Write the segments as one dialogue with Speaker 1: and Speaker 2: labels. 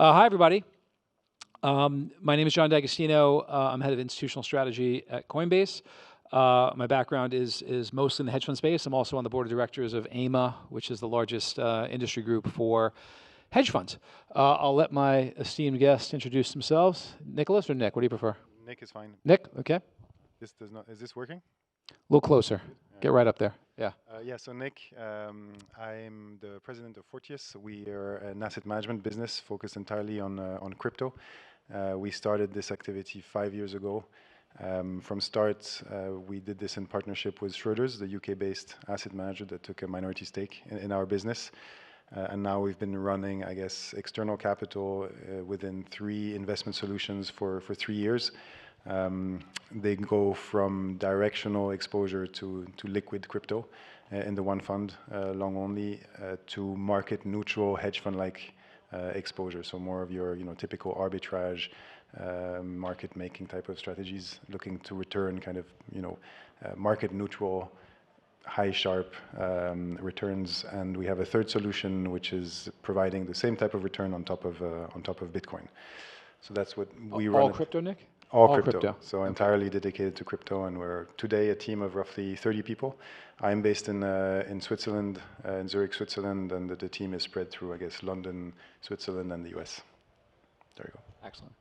Speaker 1: Hi, everybody. My name is John D'Agostino. I'm head of institutional strategy at Coinbase. My background is mostly in the hedge fund space. I'm also on the board of directors of AMA, which is the largest industry group for hedge funds. I'll let my esteemed guests introduce themselves. Nicholas or Nick? What do you prefer?
Speaker 2: Nick is fine.
Speaker 1: Nick, okay.
Speaker 2: This does not. Is this working?
Speaker 1: A little closer. Get right up there. Yeah.
Speaker 2: Yeah. So Nick, I'm the president of Fortius. We are an asset management business focused entirely on crypto. We started this activity 5 years ago. From start, we did this in partnership with Schroders, the UK-based asset manager that took a minority stake in our business. And now we've been running, I guess, external capital within 3 investment solutions for 3 years. They go from directional exposure to liquid crypto in the one fund, long only, to market neutral hedge fund like exposure. So more of your typical arbitrage, market making type of strategies, looking to return kind of market neutral, high sharp returns. And we have a third solution which is providing the same type of return on top of Bitcoin. So that's what we run.
Speaker 1: All crypto, Nick?
Speaker 2: All crypto. So entirely dedicated to crypto, and we're today a team of roughly 30 people. I'm based in Switzerland, in Zurich, Switzerland, and the team is spread through, I guess, London, Switzerland, and the US. There you go.
Speaker 1: Excellent.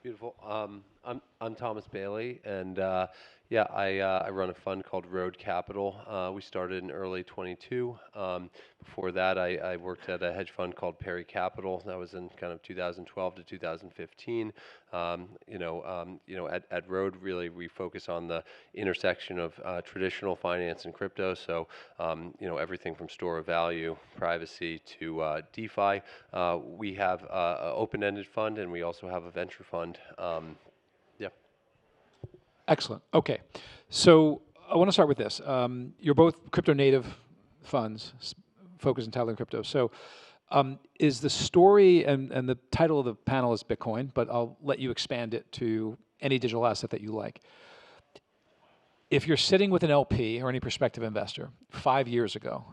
Speaker 3: Beautiful. I'm Thomas Bailey, and I run a fund called Road Capital. We started in early 22. Before that, I worked at a hedge fund called Perry Capital. That was in kind of 2012 to 2015. At Road, really, we focus on the intersection of traditional finance and crypto. So, everything from store of value, privacy to DeFi. We have an open-ended fund, and we also have a venture fund.
Speaker 1: Excellent. Okay. So I want to start with this. You're both crypto native funds focused entirely on crypto. So is the story, and the title of the panel is Bitcoin, but I'll let you expand it to any digital asset that you like. If you're sitting with an LP or any prospective investor 5 years ago,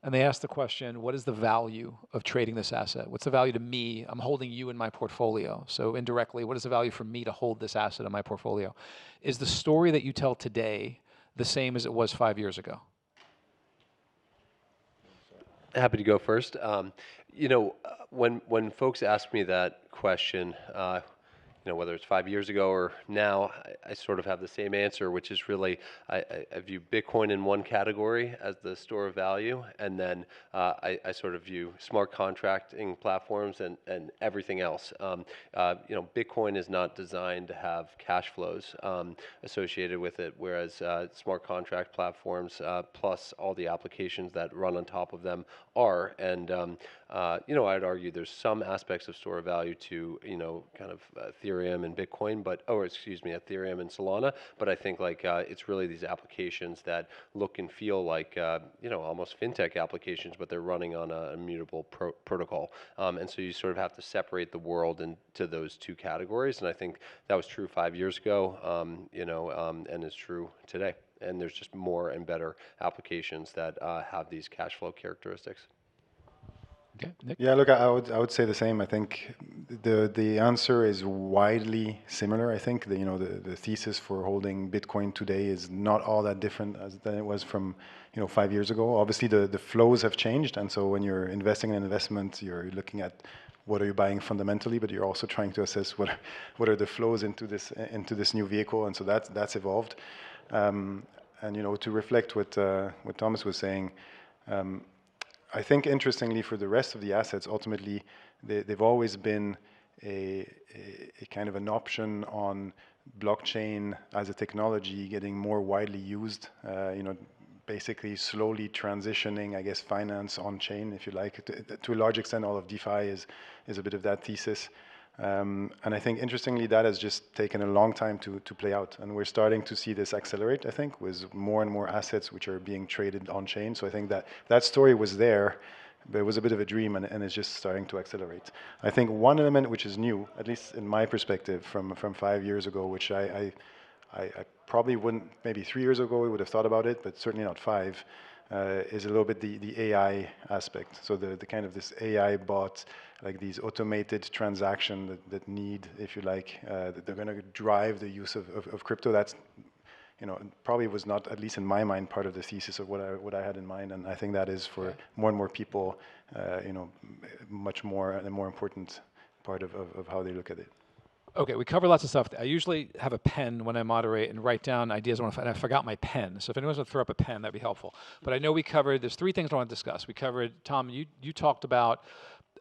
Speaker 1: and they ask the question, what is the value of trading this asset? What's the value to me? I'm holding you in my portfolio. So indirectly, what is the value for me to hold this asset in my portfolio? Is the story that you tell today the same as it was 5 years ago?
Speaker 3: Happy to go first. When folks ask me that question, whether it's 5 years ago or now, I sort of have the same answer, which is really I view Bitcoin in one category as the store of value, and then I sort of view smart contracting platforms and everything else. Bitcoin is not designed to have cash flows associated with it, whereas smart contract platforms plus all the applications that run on top of them are. And I'd argue there's some aspects of store of value to kind of Ethereum and Bitcoin, Ethereum and Solana. But I think it's really these applications that look and feel like almost fintech applications, but they're running on a immutable protocol. And so you sort of have to separate the world into those two categories. And I think that was true 5 years ago, and is true today. And there's just more and better applications that have these cash flow characteristics.
Speaker 1: Okay, Nick?
Speaker 2: Yeah, look, I would say the same. I think the answer is widely similar. I think the thesis for holding Bitcoin today is not all that different than it was from 5 years ago. Obviously, the flows have changed, and so when you're investing in an investment, you're looking at what are you buying fundamentally, but you're also trying to assess what are the flows into this new vehicle, and so that's evolved. And to reflect what Thomas was saying. I think interestingly for the rest of the assets, ultimately, they've always been a kind of an option on blockchain as a technology getting more widely used, basically slowly transitioning, I guess, finance on chain, if you like. To a large extent, all of DeFi is a bit of that thesis. And I think, interestingly, that has just taken a long time to play out. And we're starting to see this accelerate, I think, with more and more assets which are being traded on chain. So I think that story was there, but it was a bit of a dream, and it's just starting to accelerate. I think one element which is new, at least in my perspective, from 5 years ago, which I probably wouldn't, maybe 3 years ago we would have thought about it, but certainly not 5, is a little bit the AI aspect. So the kind of this AI bot, like these automated transactions that need, if you like, that they're going to drive the use of crypto. That's, probably was not, at least in my mind, part of the thesis of what I had in mind. And I think that is for more and more people, much more and a more important part of how they look at it.
Speaker 1: Okay, we cover lots of stuff. I usually have a pen when I moderate and write down ideas. And I forgot my pen, so if anyone's going to throw up a pen, that'd be helpful. But I know we covered, there's 3 things I want to discuss. We covered, Tom, you talked about,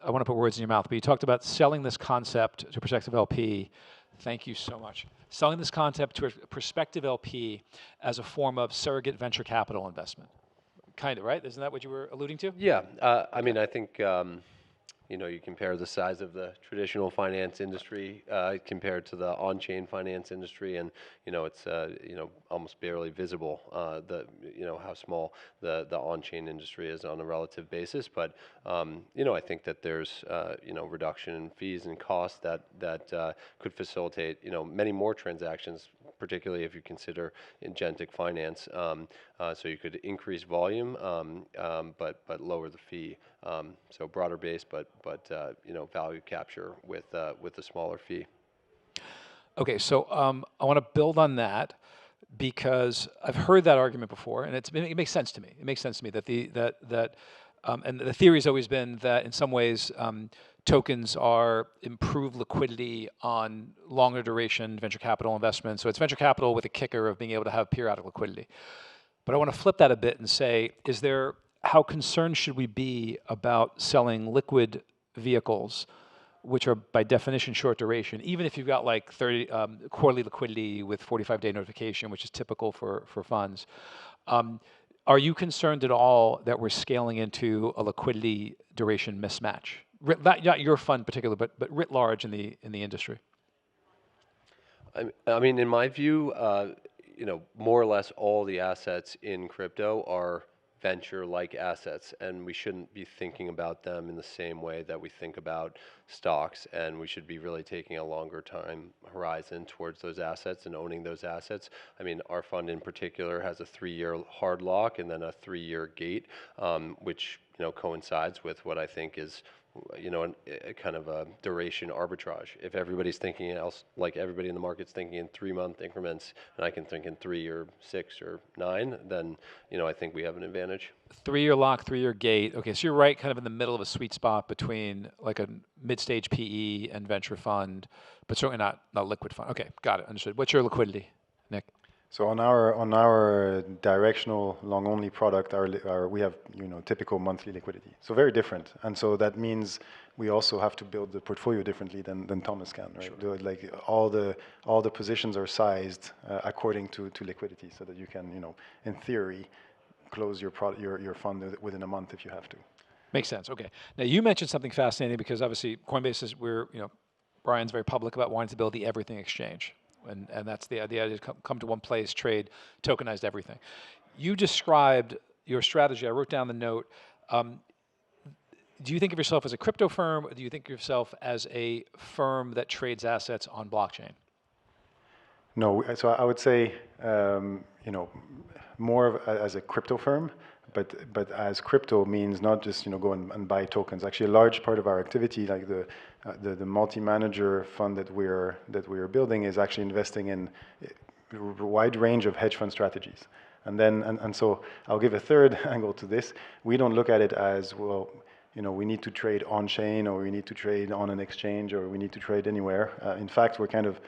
Speaker 1: I want to put words in your mouth, but you talked about selling this concept to a prospective LP. Thank you so much. Selling this concept to a prospective LP as a form of surrogate venture capital investment. Kind of, right? Isn't that what you were alluding to?
Speaker 3: Yeah, I mean, I think you compare the size of the traditional finance industry compared to the on-chain finance industry, and it's almost barely visible how small the on-chain industry is on a relative basis. But I think that there's reduction in fees and costs that could facilitate many more transactions, particularly if you consider agentic finance. So you could increase volume, but lower the fee. So broader base, but value capture with a smaller fee.
Speaker 1: Okay, so I want to build on that because I've heard that argument before, and it makes sense to me. It makes sense to me that and the theory has always been that in some ways tokens are improved liquidity on longer duration venture capital investments. So it's venture capital with a kicker of being able to have periodic liquidity. But I want to flip that a bit and say, how concerned should we be about selling liquid vehicles, which are by definition short duration, even if you've got like 30 quarterly liquidity with 45-day notification, which is typical for funds? Are you concerned at all that we're scaling into a liquidity duration mismatch? Not your fund particularly, but writ large in the industry.
Speaker 3: I mean, in my view, more or less all the assets in crypto are venture-like assets, and we shouldn't be thinking about them in the same way that we think about stocks, and we should be really taking a longer time horizon towards those assets and owning those assets. I mean, our fund in particular has a 3-year hard lock and then a 3-year gate, which coincides with what I think is a kind of a duration arbitrage. If everybody's thinking else, like everybody in the market's thinking in 3-month increments, and I can think in 3 or 6 or 9, then I think we have an advantage.
Speaker 1: 3-year lock, 3-year gate. Okay, so you're right, kind of in the middle of a sweet spot between like a mid-stage PE and venture fund, but certainly not liquid fund. Okay, got it, understood. What's your liquidity, Nick?
Speaker 2: So on our directional long only product, we have typical monthly liquidity. So very different, and so that means we also have to build the portfolio differently than Thomas can, right? Sure. Like all the positions are sized according to liquidity, so that you can in theory close your fund within a month if you have to. Makes
Speaker 1: sense. Okay. Now you mentioned something fascinating because obviously Coinbase is Brian's very public about wanting to build the everything exchange. And that's the idea, to come to one place, trade, tokenized everything. You described your strategy. I wrote down the note. Do you think of yourself as a crypto firm, or do you think of yourself as a firm that trades assets on blockchain?
Speaker 2: No, so I would say, more as a crypto firm, but as crypto means not just go and buy tokens. Actually, a large part of our activity, like the multi-manager fund that we're building, is actually investing in a wide range of hedge fund strategies. And so I'll give a third angle to this. We don't look at it as, well, we need to trade on chain, or we need to trade on an exchange, or we need to trade anywhere. In fact, we're kind of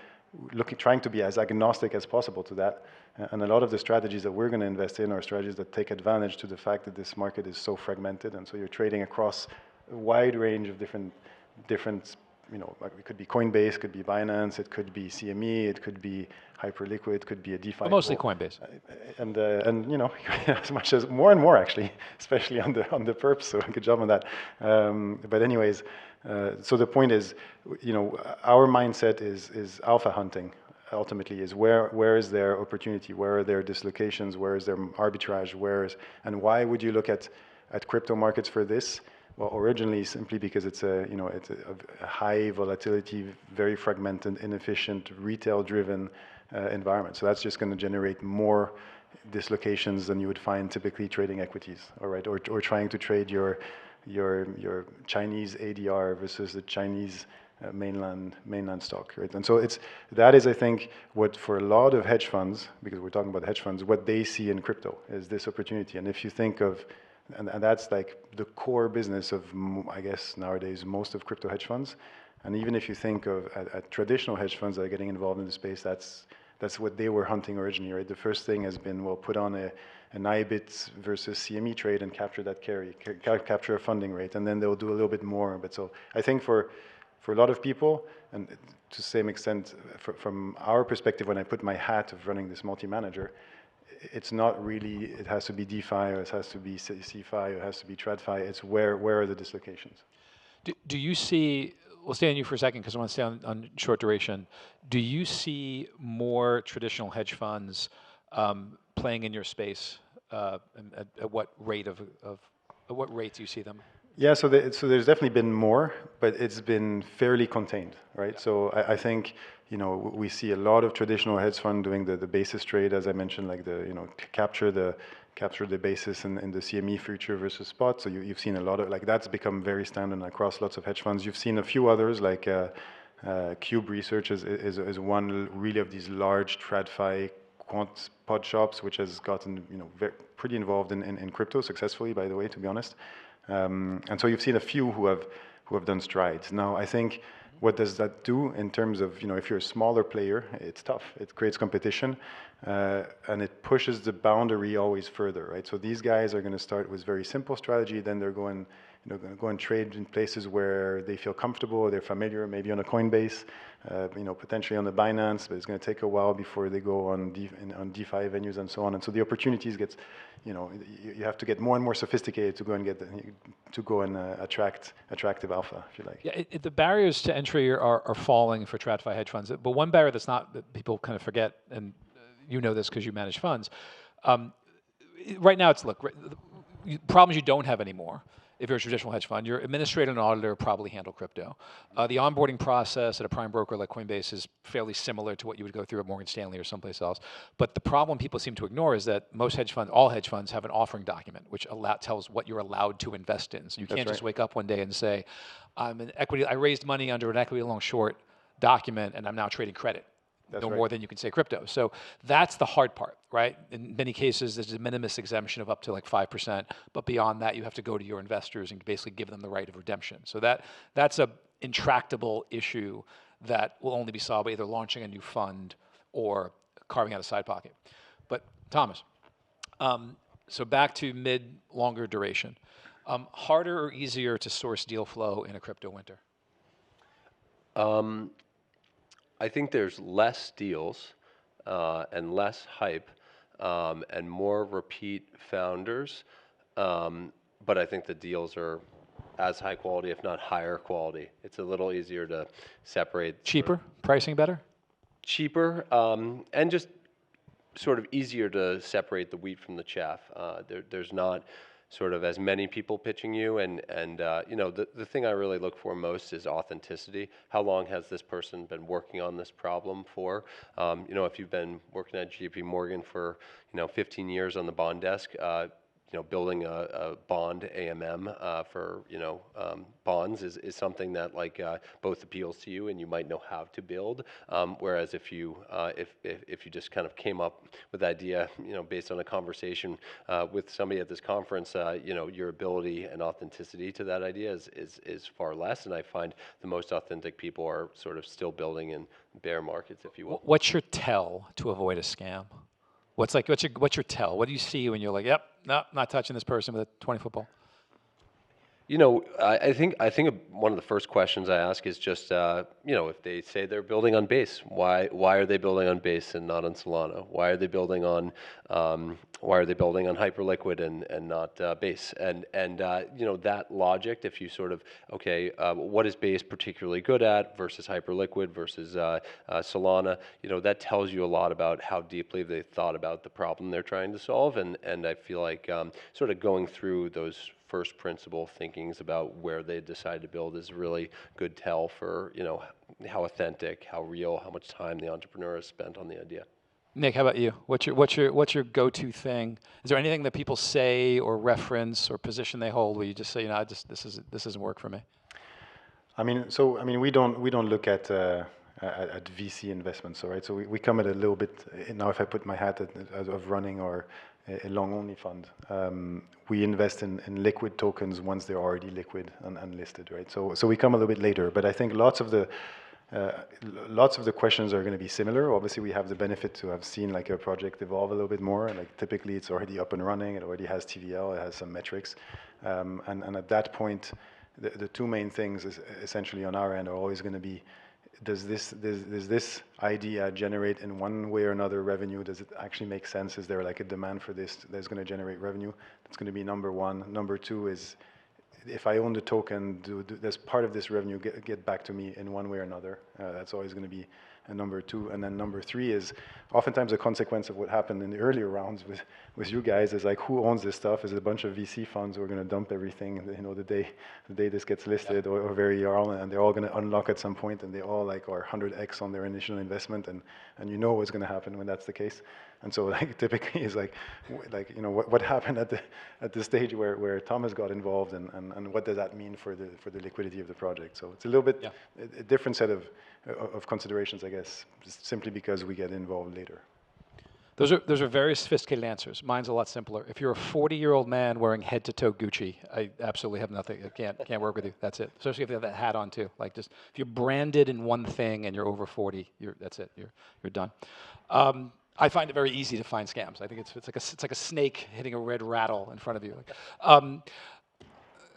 Speaker 2: trying to be as agnostic as possible to that. And a lot of the strategies that we're going to invest in are strategies that take advantage to the fact that this market is so fragmented, and so you're trading across a wide range of different, like it could be Coinbase, could be Binance, it could be CME, it could be Hyperliquid, it could be a DeFi.
Speaker 1: But mostly Coinbase.
Speaker 2: And as much as more and more actually, especially on the perps. So good job on that. But anyways, so the point is, our mindset is alpha hunting. Ultimately, is where is there opportunity, where are there dislocations, where is there arbitrage, and why would you look at crypto markets for this? Well, originally simply because it's a high volatility, very fragmented, inefficient, retail-driven environment. So that's just going to generate more dislocations than you would find typically trading equities, all right, or trying to trade your Chinese ADR versus the Chinese mainland stock, right? And so that is, I think, what for a lot of hedge funds, because we're talking about hedge funds, what they see in crypto is this opportunity. And if you think of, and that's like the core business of, I guess nowadays, most of crypto hedge funds. And even if you think of at traditional hedge funds that are getting involved in the space, that's what they were hunting originally, right? The first thing has been, well, put on an IBIT versus CME trade and capture that carry, capture a funding rate, and then they'll do a little bit more. But so I think for a lot of people, and to the same extent, from our perspective, when I put my hat of running this multi-manager, it's not really, it has to be DeFi, or it has to be CeFi, or it has to be TradFi. It's where are the dislocations?
Speaker 1: Do you see, we'll stay on you for a second because I want to stay on short duration. Do you see more traditional hedge funds playing in your space? At what rate at what rate do you see them?
Speaker 2: Yeah, so there's definitely been more, but it's been fairly contained, right? Yeah. So I think, we see a lot of traditional hedge fund doing the basis trade, as I mentioned, like capture the basis in the CME future versus spot. So you've seen a lot of, like, that's become very standard across lots of hedge funds. You've seen a few others, like Cube Research is one really of these large TradFi quant pod shops, which has gotten pretty involved in crypto successfully, by the way, to be honest. And so you've seen a few who have done strides. Now, I think what does that do in terms of, if you're a smaller player, it's tough. It creates competition, and it pushes the boundary always further, right? So these guys are going to start with very simple strategy, then they're going to go and trade in places where they feel comfortable, they're familiar, maybe on a Coinbase, potentially on the Binance, but it's going to take a while before they go on DeFi venues and so on. And so the opportunities gets, you have to get more and more sophisticated to go and attract attractive alpha, if you like.
Speaker 1: Yeah, the barriers to entry are falling for TradFi hedge funds. But one barrier that people kind of forget, and you know this because you manage funds, right now it's, look, problems you don't have anymore. If you're a traditional hedge fund, your administrator and auditor probably handle crypto. The onboarding process at a prime broker like Coinbase is fairly similar to what you would go through at Morgan Stanley or someplace else. But the problem people seem to ignore is that most hedge funds, all hedge funds, have an offering document which tells what you're allowed to invest in. So you can't just wake up one day and say, I raised money under an equity long short document and I'm now trading credit.
Speaker 2: That's
Speaker 1: no
Speaker 2: right.
Speaker 1: more than you can say crypto. So that's the hard part, right? In many cases, there's a minimus exemption of up to like 5%, but beyond that, you have to go to your investors and basically give them the right of redemption. So that's a intractable issue that will only be solved by either launching a new fund or carving out a side pocket. But Thomas, so back to longer duration. Harder or easier to source deal flow in a crypto winter?
Speaker 3: I think there's less deals and less hype and more repeat founders, but I think the deals are as high quality, if not higher quality. It's a little easier to separate.
Speaker 1: Cheaper? Pricing better?
Speaker 3: Cheaper, and just sort of easier to separate the wheat from the chaff. There's not sort of as many people pitching you, and the thing I really look for most is authenticity. How long has this person been working on this problem for? If you've been working at JP Morgan for 15 years on the bond desk, building a bond AMM for bonds is something that both appeals to you and you might know how to build. Whereas if you just kind of came up with the idea based on a conversation with somebody at this conference, your ability and authenticity to that idea is far less. And I find the most authentic people are sort of still building in bear markets, if you will.
Speaker 1: What's your tell to avoid a scam? What's your tell? What do you see when you're like, yep, no, not touching this person with a 20-foot pole?
Speaker 3: I think one of the first questions I ask is just, if they say they're building on Base, why are they building on Base and not on Solana? Why are they building on Hyperliquid and not Base? And that logic, if you sort of, what is Base particularly good at versus Hyperliquid versus Solana? That tells you a lot about how deeply they thought about the problem they're trying to solve. And I feel like sort of going through those first principle thinkings about where they decide to build is a really good tell for how authentic, how real, how much time the entrepreneur has spent on the idea.
Speaker 1: Nick, how about you? What's your go-to thing? Is there anything that people say or reference or position they hold where you just say, this doesn't work for me?
Speaker 2: We don't look at VC investments, all right? So we come at a little bit now. If I put my hat of running or a long only fund, we invest in liquid tokens once they're already liquid and listed, right? So we come a little bit later, but I think lots of the questions are going to be similar. Obviously, we have the benefit to have seen like a project evolve a little bit more. Like typically, it's already up and running. It already has TVL. It has some metrics, and at that point, the two main things is essentially on our end are always going to be: does this idea generate in one way or another revenue? Does it actually make sense? Is there like a demand for this that's going to generate revenue? That's going to be number one. Number two is, if I own the token, does part of this revenue get back to me in one way or another? That's always going to be a number two. And then number three is oftentimes a consequence of what happened in the earlier rounds with you guys is like, who owns this stuff? Is it a bunch of VC funds who are going to dump everything, the day this gets listed, or very early, and they're all going to unlock at some point, and they all like are 100x on their initial investment, and you know what's going to happen when that's the case. And so like typically is like what happened at the stage where Thomas got involved, and what does that mean for the liquidity of the project? So it's a little bit a different set of considerations, I guess, just simply because we get involved later.
Speaker 1: Those are very sophisticated answers. Mine's a lot simpler. If you're a 40-year-old man wearing head-to-toe Gucci, I absolutely have nothing. I can't work with you. That's it. Especially if you have that hat on too. Like just if you're branded in one thing and you're over 40, that's it. You're done. I find it very easy to find scams. I think it's like a snake hitting a red rattle in front of you.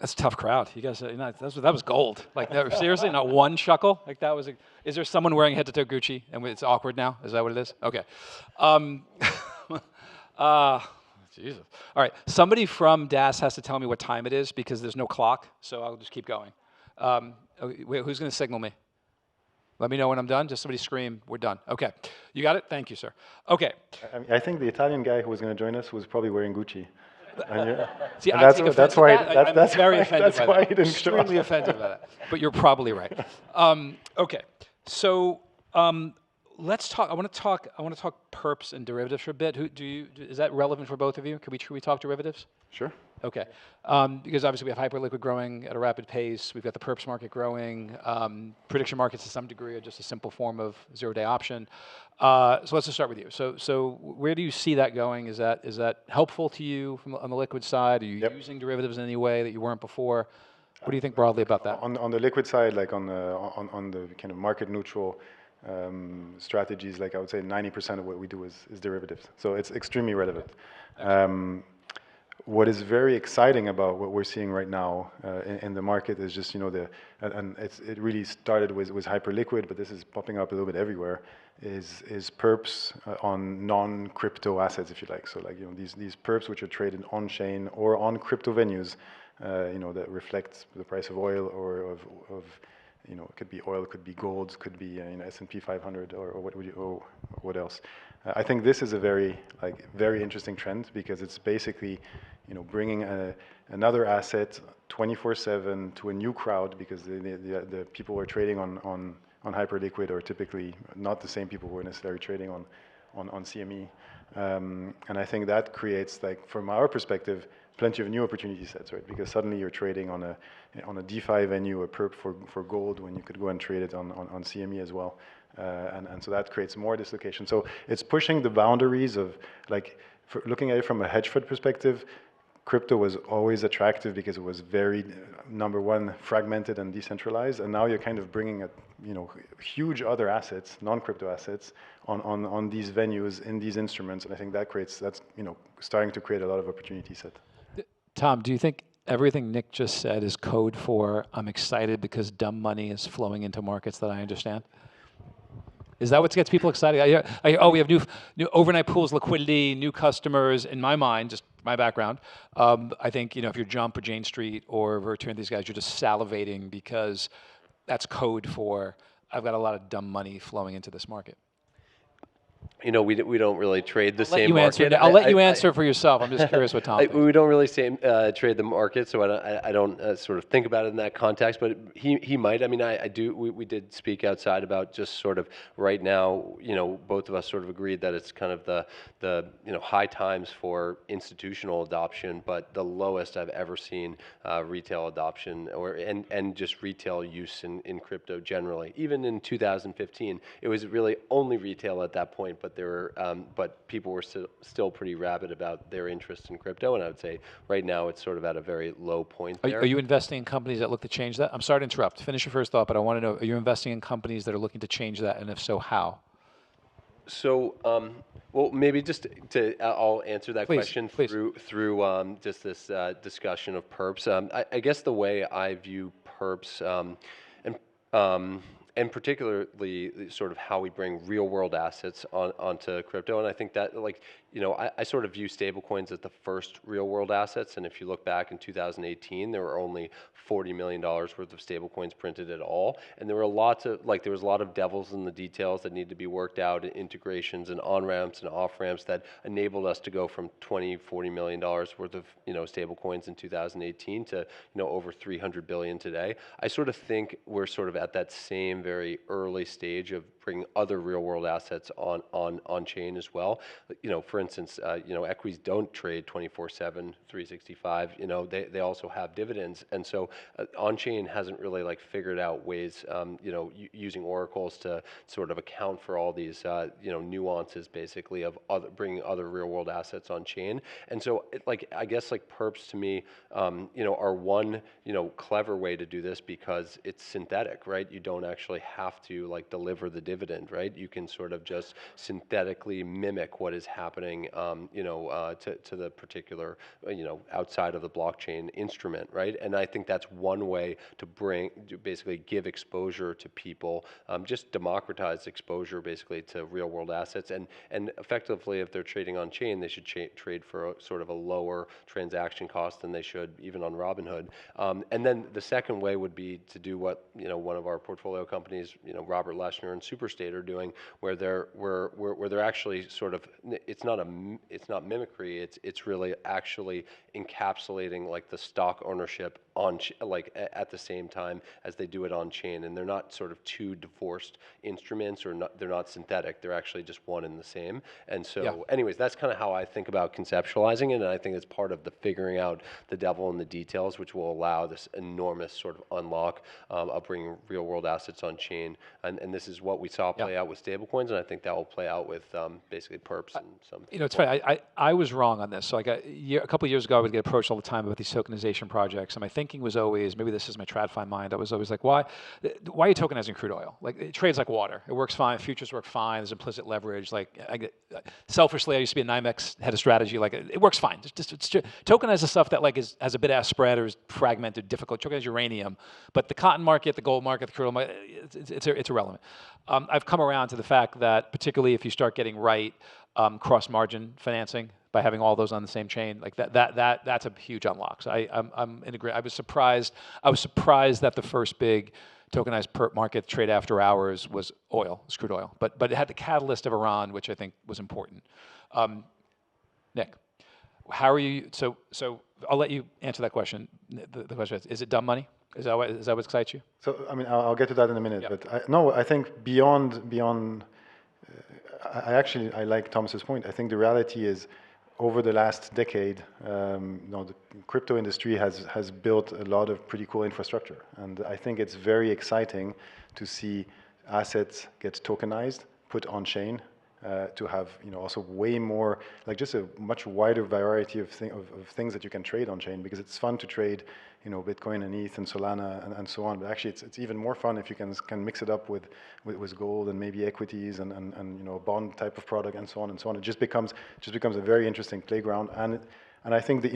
Speaker 1: That's a tough crowd. You guys, that was gold. Like seriously, not one chuckle. Like that was. Is there someone wearing head-to-toe Gucci and it's awkward now? Is that what it is? Okay. Jesus. All right. Somebody from DAS has to tell me what time it is because there's no clock. So I'll just keep going. Wait, who's going to signal me? Let me know when I'm done. Just somebody scream, we're done. Okay. You got it? Thank you, sir. Okay.
Speaker 2: I think the Italian guy who was going to join us was probably wearing Gucci.
Speaker 1: See,
Speaker 2: that's why
Speaker 1: I'm very offended by that.
Speaker 2: He didn't show up.
Speaker 1: Extremely offended by that. But you're probably right. Okay. So let's talk. I want to talk perps and derivatives for a bit. Is that relevant for both of you? Could we talk derivatives?
Speaker 2: Sure.
Speaker 1: Okay, because obviously we have hyperliquid growing at a rapid pace. We've got the perps market growing. Prediction markets to some degree are just a simple form of zero-day option. So let's just start with you. So where do you see that going? Is that helpful to you on the liquid side? Are you using derivatives in any way that you weren't before? What do you think broadly about that?
Speaker 2: On the liquid side, like on the kind of market neutral strategies, like I would say 90% of what we do is derivatives. So it's extremely relevant. What is very exciting about what we're seeing right now in the market is just it really started with hyperliquid, but this is popping up a little bit everywhere. Is perps on non-crypto assets, if you like. So like these perps which are traded on chain or on crypto venues, that reflect the price of oil or of it could be oil, could be gold, could be S&P 500 or what else. I think this is a very interesting trend because it's basically bringing another asset 24/7 to a new crowd because the people who are trading on hyperliquid are typically not the same people who are necessarily trading on CME, and I think that creates, like, from our perspective, plenty of new opportunity sets, right? Because suddenly you're trading on a DeFi venue, a perp for gold, when you could go and trade it on CME as well. And so that creates more dislocation. So it's pushing the boundaries of, like, looking at it from a hedge fund perspective, crypto was always attractive because it was very, number one, fragmented and decentralized. And now you're kind of bringing huge other assets, non-crypto assets, on these venues, in these instruments. And I think that's starting to create a lot of opportunity set.
Speaker 1: Tom, do you think everything Nick just said is code for I'm excited because dumb money is flowing into markets that I understand? Is that what gets people excited? We have new overnight pools, liquidity, new customers. In my mind, just my background, I think if you're Jump or Jane Street or Virtu, these guys, you're just salivating because that's code for I've got a lot of dumb money flowing into this market.
Speaker 3: We don't really trade the
Speaker 1: I'll let
Speaker 3: same
Speaker 1: you answer.
Speaker 3: market.
Speaker 1: I'll let you answer for yourself. I'm just curious what Tom thinks.
Speaker 3: We don't really trade the market, so I don't sort of think about it in that context. But he might. I mean, I do. We did speak outside about just sort of right now. Both of us sort of agreed that it's kind of the high times for institutional adoption, but the lowest I've ever seen retail adoption and just retail use in crypto generally. Even in 2015, it was really only retail at that point, but but people were still pretty rabid about their interest in crypto, and I would say right now it's sort of at a very low point there.
Speaker 1: Are you investing in companies that look to change that? I'm sorry to interrupt. Finish your first thought, but I want to know: are you investing in companies that are looking to change that, and if so, how?
Speaker 3: So, well, maybe just I'll answer that
Speaker 1: Please,
Speaker 3: question
Speaker 1: please.
Speaker 3: through just this discussion of perps. I guess the way I view perps, and and particularly sort of how we bring real world assets onto crypto, and I think that I sort of view stablecoins as the first real world assets. And if you look back in 2018, there were only $40 million worth of stablecoins printed at all, and there were there was a lot of devils in the details that need to be worked out, integrations and on ramps and off ramps that enabled us to go from $40 million worth of stablecoins in 2018 to over 300 billion today. I sort of think we're sort of at that same very early stage of bringing other real world assets on chain as well. For instance, equities don't trade 24/7, 365. They also have dividends, and so on chain hasn't really figured out ways, using oracles to sort of account for all these nuances, basically, of bringing other real world assets on chain. And so I guess perps to me, are one clever way to do this because it's synthetic, right? You don't actually have to deliver the dividend, right? You can sort of just synthetically mimic what is happening, to the particular, outside of the blockchain instrument, right? And I think that's one way to basically give exposure to people, just democratize exposure basically to real world assets, and effectively, if they're trading on chain, they should trade for sort of a lower transaction cost than they should even on Robinhood. And then the second way would be to do what one of our portfolio companies, Robert Leshner and Superstate are doing, where they're actually sort of, it's not mimicry, it's really actually encapsulating the stock ownership at the same time as they do it on chain, and they're not sort of two divorced instruments, or they're not synthetic, they're actually just one and the same. And so anyways, that's kind of how I think about conceptualizing it, and I think it's part of the figuring out the devil in the details, which will allow this enormous sort of unlock of bringing real world assets on chain, and this is what we saw play out with stablecoins, and I think that will play out with basically perps and some.
Speaker 1: It's funny. I was wrong on this. So a couple of years ago, I would get approached all the time about these tokenization projects, and my thinking was always, maybe this is my TradFi mind, I was always like, why are you tokenizing crude oil? It trades like water. It works fine. Futures work fine. There's implicit leverage. Selfishly, I used to be a NYMEX head of strategy. It works fine. Tokenize the stuff that has a bit-ass spread or is fragmented, difficult. Tokenize uranium, but the cotton market, the gold market, the crude oil market, it's irrelevant. I've come around to the fact that particularly if you start getting right cross-margin financing by having all those on the same chain, that's a huge unlock. So I'm in agreement. I was surprised that the first big tokenized perp market trade after hours was oil, crude oil, but it had the catalyst of Iran, which I think was important. Nick, how are you? So I'll let you answer that question. The question is it dumb money? Is that what excites you?
Speaker 2: So I mean, I'll get to that in a minute.
Speaker 1: Yeah.
Speaker 2: But I think beyond. I like Thomas's point. I think the reality is, over the last decade, the crypto industry has built a lot of pretty cool infrastructure, and I think it's very exciting to see assets get tokenized, put on chain, to have also way more, just a much wider variety of things that you can trade on chain, because it's fun to trade Bitcoin and ETH and Solana and so on, but actually it's even more fun if you can mix it up with gold and maybe equities and a bond type of product and so on and so on. It just becomes a very interesting playground, and I think that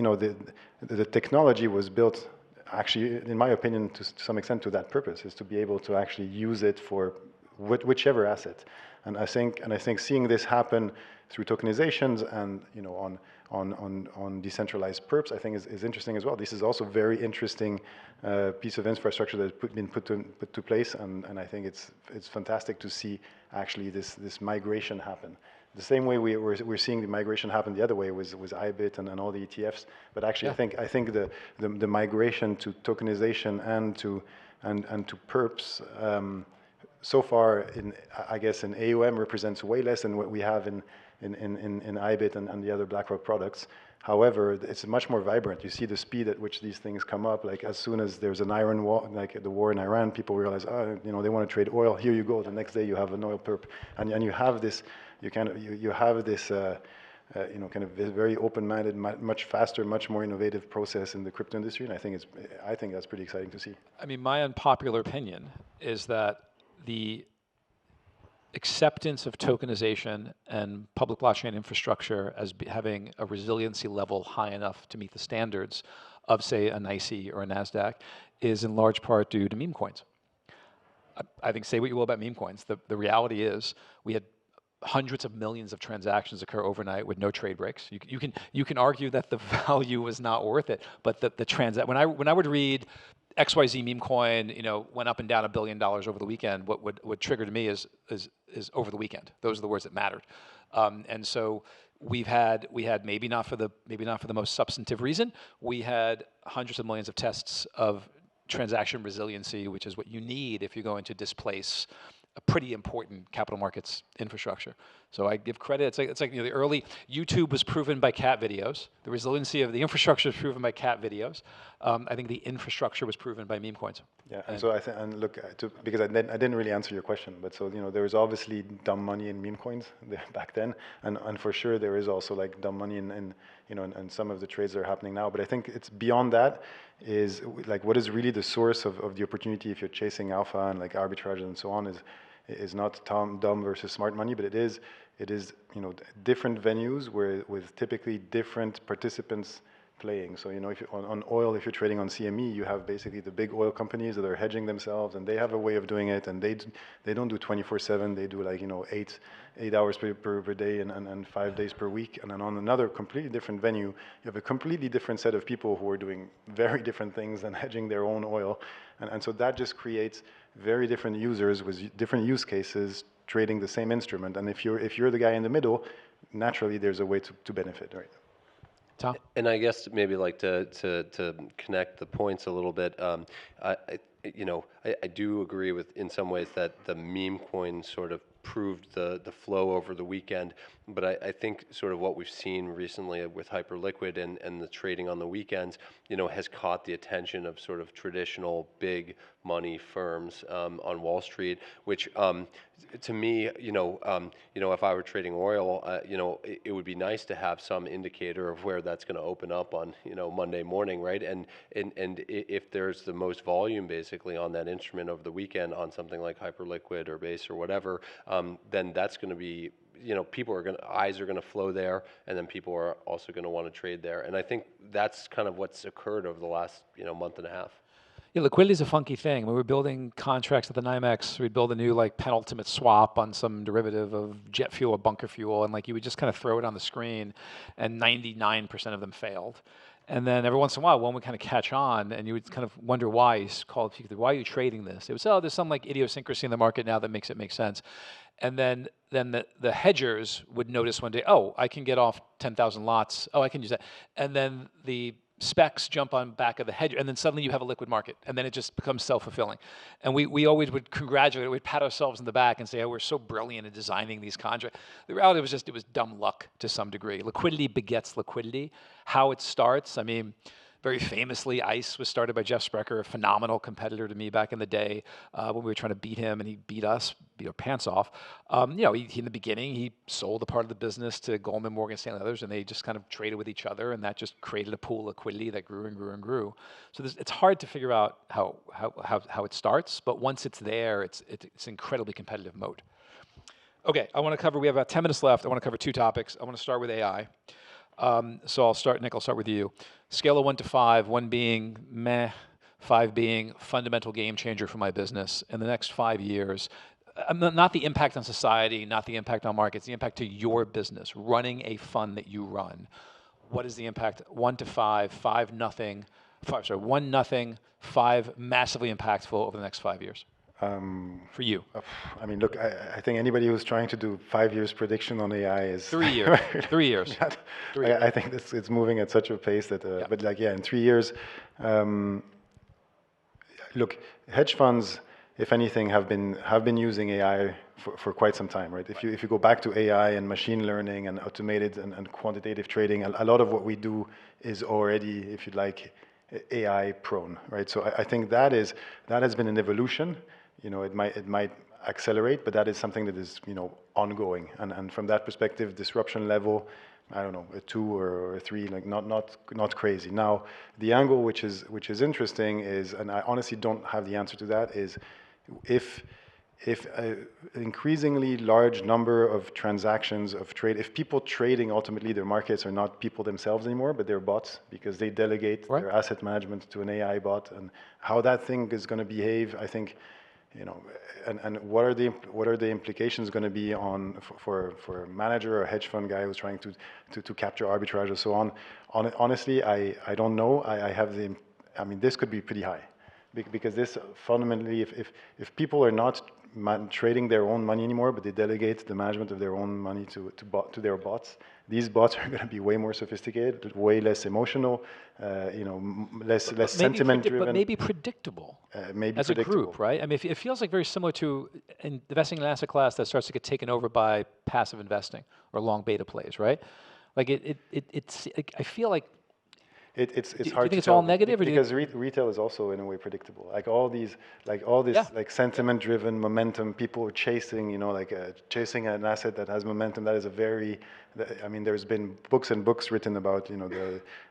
Speaker 2: the technology was built, actually, in my opinion, to some extent to that purpose, is to be able to actually use it for whichever asset. And I think seeing this happen through tokenizations and on decentralized perps, I think is interesting as well. This is also a very interesting piece of infrastructure that has been put to place, and I think it's fantastic to see actually this migration happen. the same way we're seeing the migration happen the other way was IBIT and all the ETFs. But actually,
Speaker 1: Yeah.
Speaker 2: I think the migration to tokenization and to perps so far I guess in AUM represents way less than what we have in IBIT and the other BlackRock products. However, it's much more vibrant. You see the speed at which these things come up. Like as soon as there's an Iran war, like the war in Iran, people realize, oh, you know, they want to trade oil. Here you go. The next day you have an oil perp, and you have this, you have this, you know, kind of this very open-minded, much faster, much more innovative process in the crypto industry. And I think that's pretty exciting to see.
Speaker 1: I mean, my unpopular opinion is that the acceptance of tokenization and public blockchain infrastructure as having a resiliency level high enough to meet the standards of, say, a NYC or a NASDAQ is in large part due to meme coins. I think, say what you will about meme coins, the reality is we had hundreds of millions of transactions occur overnight with no trade breaks. You can argue that the value was not worth it, but when I would read XYZ meme coin, you know, went up and down $1 billion over the weekend, what triggered me is over the weekend. Those are the words that mattered. And so we had maybe not for the most substantive reason, we had hundreds of millions of tests of transaction resiliency, which is what you need if you're going to displace a pretty important capital markets infrastructure. So I give credit. It's like you know, the early YouTube was proven by cat videos. The resiliency of the infrastructure was proven by cat videos. I think the infrastructure was proven by meme coins.
Speaker 2: Yeah, and so look, because I didn't really answer your question, but so you know, there was obviously dumb money in meme coins back then, and for sure there is also like dumb money in you know, and some of the trades that are happening now. But I think it's beyond that. Is like what is really the source of the opportunity if you're chasing alpha and like arbitrage and so on is not dumb versus smart money, but it is you know, different venues with typically different participants playing. So you know, if on oil, if you're trading on CME, you have basically the big oil companies that are hedging themselves, and they have a way of doing it, and they don't do 24/7. They do like, you know, 8 hours per day and 5 days per week. And then on another completely different venue, you have a completely different set of people who are doing very different things than hedging their own oil, and so that just creates very different users with different use cases trading the same instrument. And if you're the guy in the middle, naturally there's a way to benefit, right?
Speaker 1: Tom?
Speaker 3: And I guess maybe like to connect the points a little bit, you know, I do agree with in some ways that the meme coin sort of proved the flow over the weekend, but I think sort of what we've seen recently with Hyperliquid and the trading on the weekends, you know, has caught the attention of sort of traditional big money firms on Wall Street, which to me, you know, if I were trading oil, you know, it would be nice to have some indicator of where that's going to open up on, you know, Monday morning, right? And if there's the most volume basically on that instrument over the weekend on something like Hyperliquid or Base or whatever, then that's going to be, you know, eyes are going to flow there, and then people are also going to want to trade there. And I think that's kind of what's occurred over the last, you know, month and a half.
Speaker 1: Yeah, liquidity is a funky thing. When we were building contracts at the NYMEX, we'd build a new like penultimate swap on some derivative of jet fuel or bunker fuel, and like you would just kind of throw it on the screen, and 99% of them failed. And then every once in a while, one would kind of catch on, and you would kind of wonder why. You call people, why are you trading this? It was, oh, there's some like idiosyncrasy in the market now that makes it make sense. And then the hedgers would notice one day, oh, I can get off 10,000 lots. Oh, I can use that. And then the specs jump on back of the hedge, and then suddenly you have a liquid market, and then it just becomes self-fulfilling. And we always would congratulate, we'd pat ourselves in the back and say, oh, we're so brilliant in designing these contracts. The reality was just, it was dumb luck to some degree. Liquidity begets liquidity. How it starts, I mean, very famously, ICE was started by Jeff Sprecher, a phenomenal competitor to me back in the day when we were trying to beat him, and he beat us, beat our pants off. You know, he in the beginning, he sold a part of the business to Goldman, Morgan Stanley, and others, and they just kind of traded with each other, and that just created a pool of liquidity that grew and grew and grew. So it's hard to figure out how it starts, but once it's there, it's incredibly competitive moat. Okay, we have about 10 minutes left. I want to cover two topics. I want to start with AI. So I'll start, Nick, I'll start with you. Scale of 1 to 5, 1 being meh, 5 being fundamental game changer for my business. In the next 5 years, not the impact on society, not the impact on markets, the impact to your business, running a fund that you run. What is the impact? 1 to 5, 5 nothing, 1 nothing, 5 massively impactful over the next 5 years. for you?
Speaker 2: I mean, look, I think anybody who's trying to do 5 years prediction on AI is
Speaker 1: 3 years. 3 years. 3 years.
Speaker 2: I think it's moving at such a pace that, but like, yeah, in 3 years, look, hedge funds, if anything, have been using AI for quite some time, right? If you go back to AI and machine learning and automated and quantitative trading, a lot of what we do is already, if you'd like, AI prone, right? So I think that has been an evolution. You know, it might accelerate, but that is something that is, you know, ongoing. And from that perspective, disruption level, I don't know, a 2 or a 3, like not crazy. Now, the angle which is interesting is, and I honestly don't have the answer to that, is if an increasingly large number of transactions of trade, if people trading ultimately their markets are not people themselves anymore, but they're bots because they delegate their asset management to an AI bot, and how that thing is going to behave, I think, you know, and what are the implications going to be on for a manager or a hedge fund guy who's trying to capture arbitrage and so on? Honestly, I don't know. I mean, this could be pretty high, because this fundamentally, if people are not trading their own money anymore, but they delegate the management of their own money to their bots, these bots are going to be way more sophisticated, way less emotional, you know, less sentiment driven.
Speaker 1: But maybe predictable.
Speaker 2: Maybe
Speaker 1: as
Speaker 2: predictable.
Speaker 1: a group, right? I mean, it feels like very similar to investing in an asset class that starts to get taken over by passive investing or long beta plays, right? Like it's. I feel like.
Speaker 2: It's
Speaker 1: do you
Speaker 2: hard
Speaker 1: think
Speaker 2: to
Speaker 1: it's
Speaker 2: tell
Speaker 1: all negative,
Speaker 2: because retail is also in a way predictable. Like all this like sentiment-driven momentum, people are chasing, you know, like chasing an asset that has momentum. That is a very, I mean, there's been books and books written about, you know,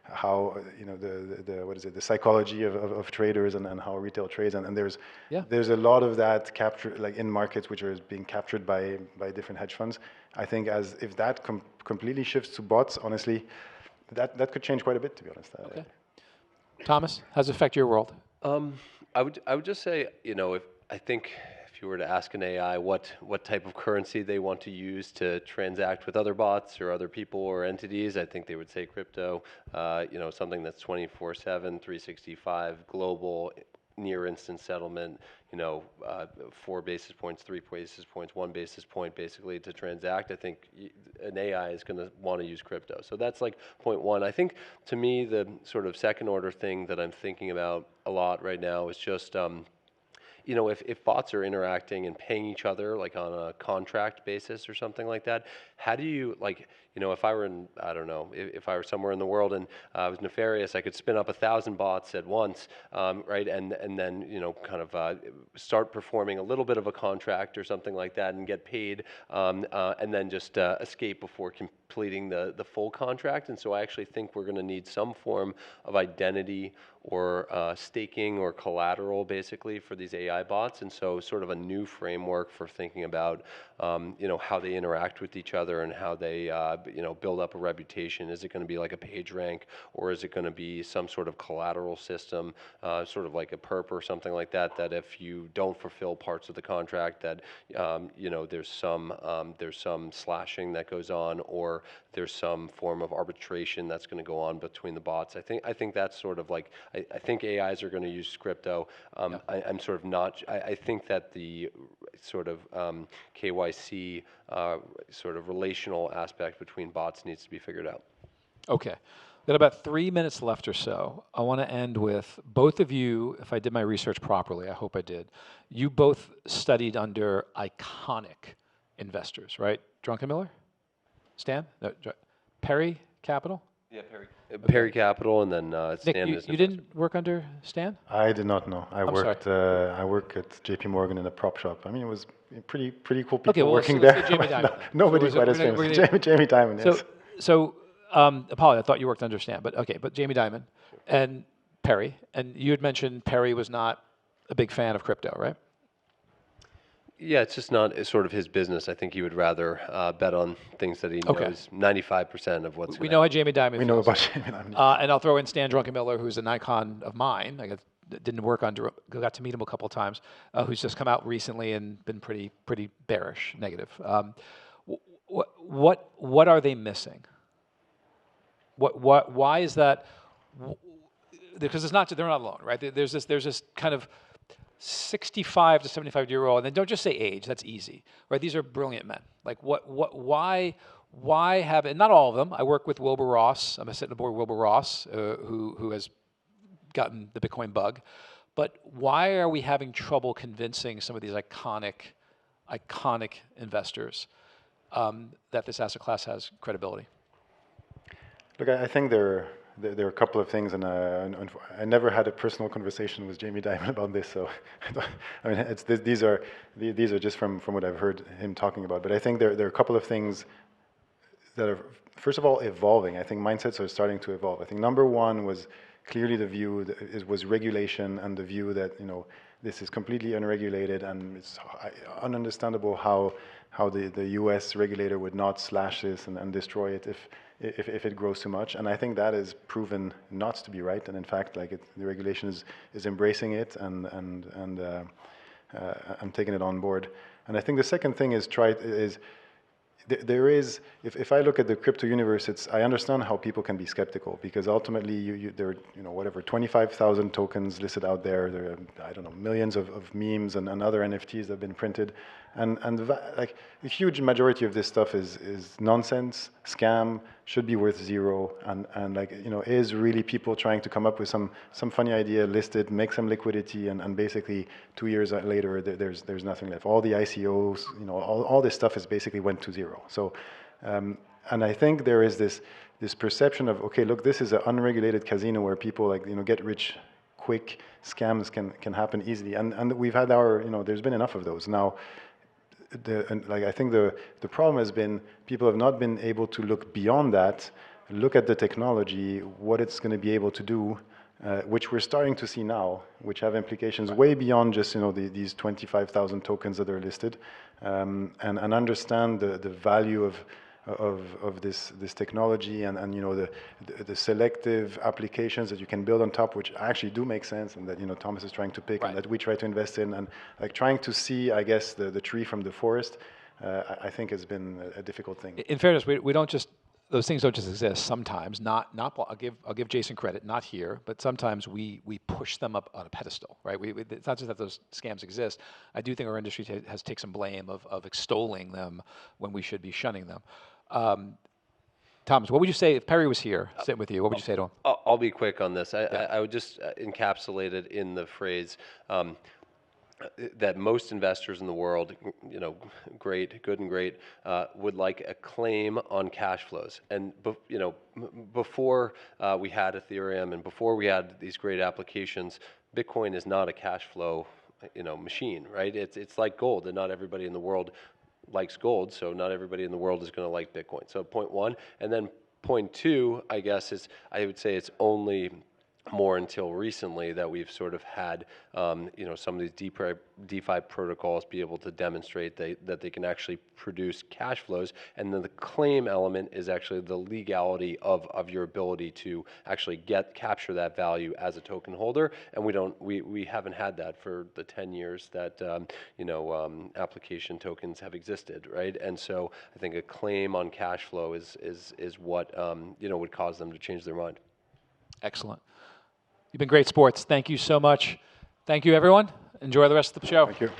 Speaker 2: how you know the what is it, the psychology of traders and how retail trades, and there's a lot of that captured like in markets which are being captured by different hedge funds. I think if that completely shifts to bots, honestly. That could change quite a bit, to be honest.
Speaker 1: Okay. Thomas, how does it affect your world?
Speaker 3: I would just say, you know, I think if you were to ask an AI what type of currency they want to use to transact with other bots or other people or entities, I think they would say crypto. You know, something that's 24/7, 365, global, near instant settlement, you know, 4 basis points, 3 basis points, 1 basis point basically to transact. I think an AI is going to want to use crypto. So that's like point one. I think to me, the sort of second order thing that I'm thinking about a lot right now is just, you know, if bots are interacting and paying each other like on a contract basis or something like that, how do you, like, you know, if I were in, I don't know, if I were somewhere in the world and I was nefarious, I could spin up 1,000 bots at once, right? And then, you know, kind of start performing a little bit of a contract or something like that and get paid, and then just escape before completing the full contract. And so I actually think we're going to need some form of identity or staking or collateral basically for these AI bots. And so sort of a new framework for thinking about, you know, how they interact with each other and how they, you know, build up a reputation. Is it going to be like a page rank, or is it going to be some sort of collateral system, sort of like a perp or something like that, that if you don't fulfill parts of the contract that, you know, there's some slashing that goes on, or there's some form of arbitration that's going to go on between the bots. I think that's sort of like, I think AIs are going to use crypto. I'm sort of not, I think that the sort of KYC sort of relational aspect between bots needs to be figured out.
Speaker 1: Okay. Got about 3 minutes left or so. I want to end with both of you, if I did my research properly, I hope I did, you both studied under iconic investors, right? Druckenmiller? Stan? No, Perry Capital?
Speaker 3: Yeah, Perry Capital, and then Stan.
Speaker 1: Nick, you didn't work under Stan?
Speaker 2: I did not know. I work at JP Morgan in a prop shop. I mean, it was pretty cool people working there.
Speaker 1: Jamie Dimon.
Speaker 2: Nobody quite as famous. Jamie Dimon, yes.
Speaker 1: So, Apollo, I thought you worked under Stan, but okay, but Jamie Dimon and Perry, and you had mentioned Perry was not a big fan of crypto, right?
Speaker 3: Yeah, it's just not sort of his business. I think he would rather bet on things that he knows 95% of what's.
Speaker 1: We know how Jamie Dimon feels.
Speaker 2: We know about Jamie Dimon.
Speaker 1: And I'll throw in Stan Druckenmiller, who's an icon of mine. I didn't work under, got to meet him a couple of times. Who's just come out recently and been pretty bearish, negative. What are they missing? Why is that? Because it's not, they're not alone, right? There's this kind of 65 to 75-year-old, and then don't just say age, that's easy, right? These are brilliant men. Like why have, and not all of them, I work with Wilbur Ross, I'm a sit on the board with Wilbur Ross, who has gotten the Bitcoin bug, but why are we having trouble convincing some of these iconic investors that this asset class has credibility?
Speaker 2: Look, I think there are a couple of things, and I never had a personal conversation with Jamie Dimon about this, so I mean, these are just from what I've heard him talking about. But I think there are a couple of things that are, first of all, evolving. I think mindsets are starting to evolve. I think number one was clearly the view was regulation, and the view that this is completely unregulated, and it's ununderstandable how the U.S. regulator would not slash this and destroy it if it grows too much. And I think that is proven not to be right. And in fact, like the regulation is embracing it and taking it on board. And I think the second thing is there is, if I look at the crypto universe, I understand how people can be skeptical, because ultimately there are, whatever, 25,000 tokens listed out there. There are, I don't know, millions of memes and other NFTs that have been printed. And like a huge majority of this stuff is nonsense, scam, should be worth zero, and like, is really people trying to come up with some funny idea, list it, make some liquidity, and basically 2 years later there's nothing left. All the ICOs, all this stuff is basically went to zero. So, and I think there is this perception of, okay, look, this is an unregulated casino where people get rich quick, scams can happen easily, and we've had there's been enough of those now. I think the problem has been people have not been able to look beyond that, look at the technology, what it's going to be able to do, which we're starting to see now, which have implications way beyond just these 25,000 tokens that are listed, and understand the value of this technology and the selective applications that you can build on top, which actually do make sense, and that Thomas is trying to pick, and that we try to invest in, and like trying to see, I guess, the tree from the forest. I think has been a difficult thing.
Speaker 1: In fairness, we don't just, those things don't just exist. Sometimes, not I'll give Jason credit, not here, but sometimes we push them up on a pedestal, right? It's not just that those scams exist. I do think our industry has taken some blame of extolling them when we should be shunning them. Thomas, what would you say if Perry was here, sitting with you? What would you say to him?
Speaker 3: I'll be quick on this. I would just encapsulate it in the phrase that most investors in the world, good and great, would like a claim on cash flows. And before we had Ethereum and before we had these great applications, Bitcoin is not a cash flow machine, right? It's like gold, and not everybody in the world likes gold, so not everybody in the world is going to like Bitcoin. So point one. And then point two, I guess, is I would say it's only more until recently that we've sort of had some of these DeFi protocols be able to demonstrate that they can actually produce cash flows, and then the claim element is actually the legality of your ability to actually capture that value as a token holder, and we haven't had that for the 10 years that application tokens have existed, right? And so I think a claim on cash flow is what would cause them to change their mind.
Speaker 1: Excellent. You've been great sports. Thank you so much. Thank you, everyone. Enjoy the rest of the show.
Speaker 2: Thank you.